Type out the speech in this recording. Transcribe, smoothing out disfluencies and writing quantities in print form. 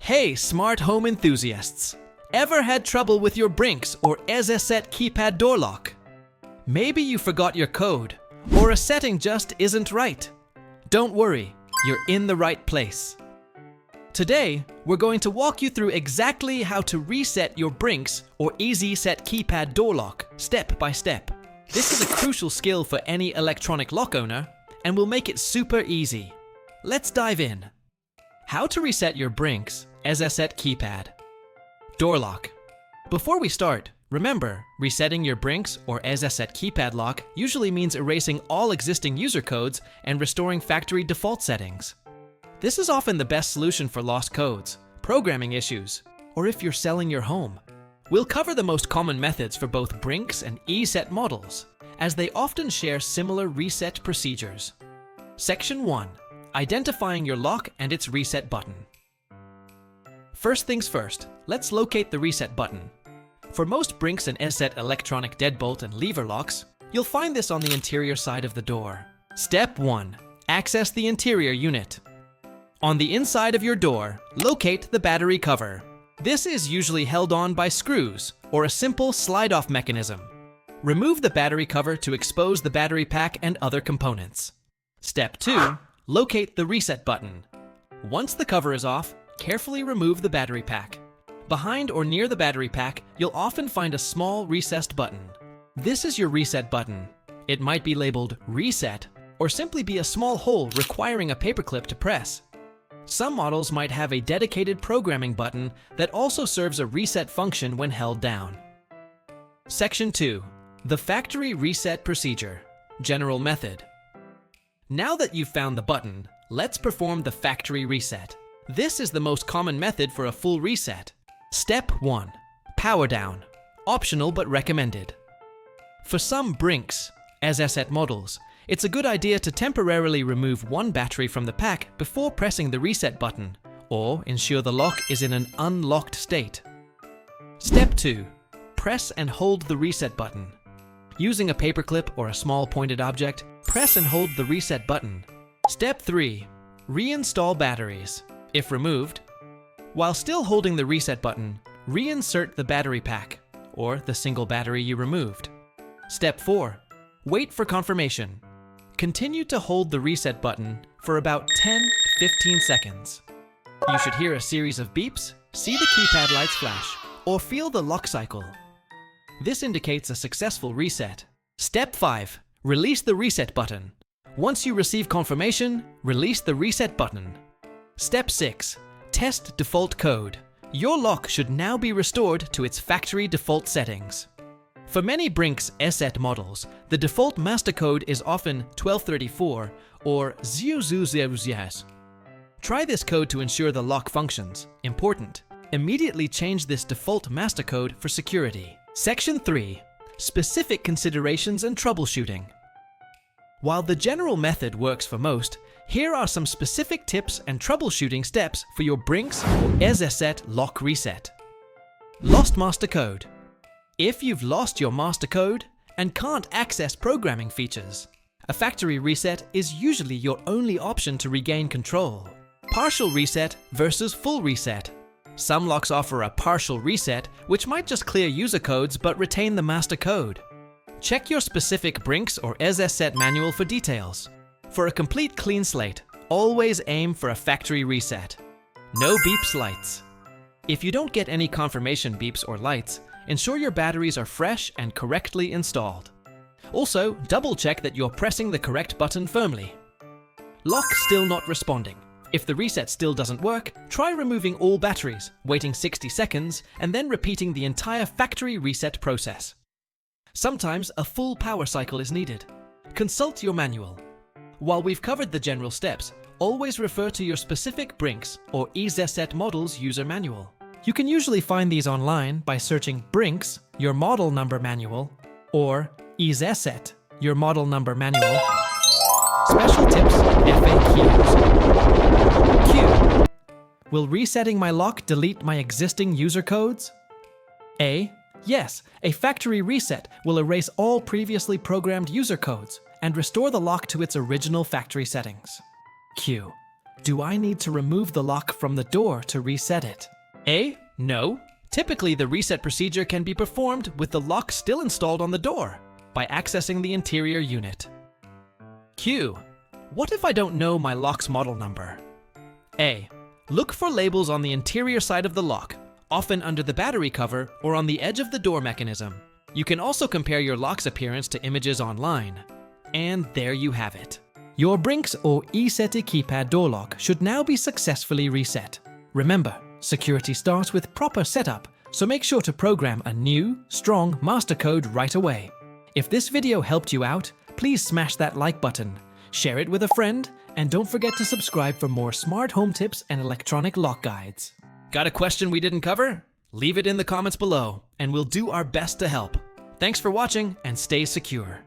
Hey, smart home enthusiasts! Ever had trouble with your Brinks or EZSET Keypad door lock? Maybe you forgot your code, or a setting just isn't right. Don't worry, you're in the right place. Today, we're going to walk you through exactly how to reset your Brinks or EZSET Keypad door lock step by step. This is a crucial skill for any electronic lock owner, and will make it super easy. Let's dive in. How to reset your Brinks EZSET Keypad door lock. Before we start, remember, resetting your Brinks or EZSET Keypad lock usually means erasing all existing user codes and restoring factory default settings. This is often the best solution for lost codes, programming issues, or if you're selling your home. We'll cover the most common methods for both Brinks and EZSET models, as they often share similar reset procedures. Section 1. Identifying your lock and its reset button. First things first, let's locate the reset button. For most Brinks and EZSET electronic deadbolt and lever locks, you'll find this on the interior side of the door. Step 1. Access the interior unit. On the inside of your door, locate the battery cover. This is usually held on by screws or a simple slide-off mechanism. Remove the battery cover to expose the battery pack and other components. Step 2. Locate the reset button. Once the cover is off, carefully remove the battery pack. Behind or near the battery pack, you'll often find a small recessed button. This is your reset button. It might be labeled Reset or simply be a small hole requiring a paperclip to press. Some models might have a dedicated programming button that also serves a reset function when held down. Section 2. The factory reset procedure. General method. Now that you've found the button, let's perform the factory reset. This is the most common method for a full reset. Step 1. Power down. Optional but recommended. For some Brinks, EZSET models, it's a good idea to temporarily remove one battery from the pack before pressing the reset button, or ensure the lock is in an unlocked state. Step 2. Press and hold the reset button. Using a paperclip or a small pointed object, press and hold the reset button. Step 3. Reinstall batteries, if removed. While still holding the reset button, reinsert the battery pack, or the single battery you removed. Step 4. Wait for confirmation. Continue to hold the reset button for about 10-15 seconds. You should hear a series of beeps, see the keypad lights flash, or feel the lock cycle. This indicates a successful reset. Step 5. Release the reset button. Once you receive confirmation, release the reset button. Step 6. Test default code. Your lock should now be restored to its factory default settings. For many Brinks EZSET models, the default master code is often 1234 or 0000. Try this code to ensure the lock functions. Important. Immediately change this default master code for security. Section 3. Specific considerations and troubleshooting. While the general method works for most, here are some specific tips and troubleshooting steps for your Brinks or EZSET lock reset. Lost master code. If you've lost your master code and can't access programming features, a factory reset is usually your only option to regain control. Partial reset versus full reset. Some locks offer a partial reset, which might just clear user codes but retain the master code. Check your specific Brinks or EZSET manual for details. For a complete clean slate, always aim for a factory reset. No beeps lights. If you don't get any confirmation beeps or lights, ensure your batteries are fresh and correctly installed. Also, double check that you're pressing the correct button firmly. Lock still not responding. If the reset still doesn't work, try removing all batteries, waiting 60 seconds, and then repeating the entire factory reset process. Sometimes a full power cycle is needed. Consult your manual. While we've covered the general steps, always refer to your specific Brinks or EZSET model's user manual. You can usually find these online by searching Brinks, your model number manual, or EZSET, your model number manual. Special tips, FAQs. Q. Will resetting my lock delete my existing user codes? A. Yes, a factory reset will erase all previously programmed user codes and restore the lock to its original factory settings. Q. Do I need to remove the lock from the door to reset it? A. No. Typically, the reset procedure can be performed with the lock still installed on the door by accessing the interior unit. Q. What if I don't know my lock's model number? A. Look for labels on the interior side of the lock, often under the battery cover or on the edge of the door mechanism. You can also compare your lock's appearance to images online. And there you have it. Your Brinks or EZSET Keypad door lock should now be successfully reset. Remember, security starts with proper setup, so make sure to program a new, strong master code right away. If this video helped you out, please smash that like button, share it with a friend, and don't forget to subscribe for more smart home tips and electronic lock guides. Got a question we didn't cover? Leave it in the comments below, and we'll do our best to help. Thanks for watching, and stay secure.